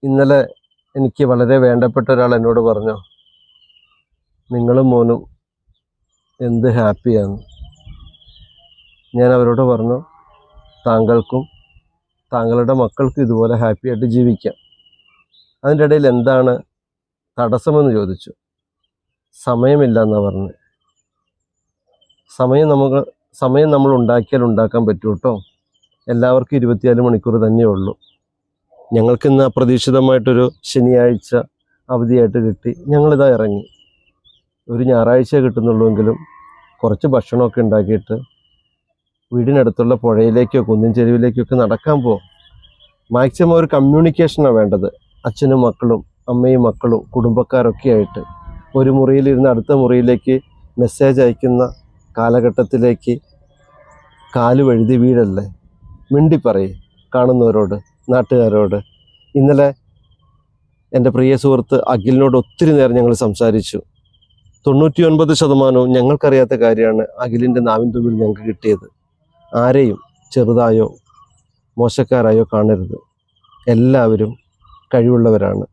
ഇന്നലെ എനിക്ക് വളരെ വേണ്ടപ്പെട്ട ഒരാൾ എന്നോട് പറഞ്ഞു, നിങ്ങളും മോനും എന്ത് ഹാപ്പിയാണ്. ഞാൻ അവരോട് പറഞ്ഞു, താങ്കൾക്കും താങ്കളുടെ മക്കൾക്കും ഇതുപോലെ ഹാപ്പി ആയിട്ട് ജീവിക്കാം. അതിൻ്റെ ഇടയിൽ എന്താണ് തടസ്സമെന്ന് ചോദിച്ചു. സമയമില്ല എന്നാണ് പറഞ്ഞത്. സമയം നമ്മൾ ഉണ്ടാക്കിയാൽ ഉണ്ടാക്കാൻ പറ്റൂ കേട്ടോ. എല്ലാവർക്കും 24 മണിക്കൂർ തന്നെയുള്ളൂ. ഞങ്ങൾക്കിന്ന് അപ്രതീക്ഷിതമായിട്ടൊരു ശനിയാഴ്ച അവധിയായിട്ട് കിട്ടി. ഞങ്ങളിതാ ഇറങ്ങി. ഒരു ഞായറാഴ്ച കിട്ടുന്നുള്ളൂവെങ്കിലും കുറച്ച് ഭക്ഷണമൊക്കെ ഉണ്ടാക്കിയിട്ട് വീടിനടുത്തുള്ള പുഴയിലേക്കോ കുന്നിൻ ചെരുവിലേക്കൊക്കെ നടക്കാൻ പോകും. മാക്സിമം ഒരു കമ്മ്യൂണിക്കേഷനാണ് വേണ്ടത്. അച്ഛനും മക്കളും അമ്മയും മക്കളും കുടുംബക്കാരൊക്കെ ആയിട്ട് ഒരു മുറിയിലിരുന്ന് അടുത്ത മുറിയിലേക്ക് മെസ്സേജ് അയക്കുന്ന കാലഘട്ടത്തിലേക്ക് കാല് വഴുതി വീഴല്ലേ. മിണ്ടിപ്പറയേ കാണുന്നവരോട്, നാട്ടുകാരോട്. ഇന്നലെ എൻ്റെ പ്രിയ സുഹൃത്ത് അഖിലിനോട് ഒത്തിരി നേരം ഞങ്ങൾ സംസാരിച്ചു. 99% ഞങ്ങൾക്കറിയാത്ത കാര്യമാണ് അഖിലിൻ്റെ നാവിൻ തുമ്പിൽ ഞങ്ങൾക്ക് കിട്ടിയത്. ആരെയും ചെറുതായോ മോശക്കാരായോ കാണരുത്. എല്ലാവരും കഴിവുള്ളവരാണ്.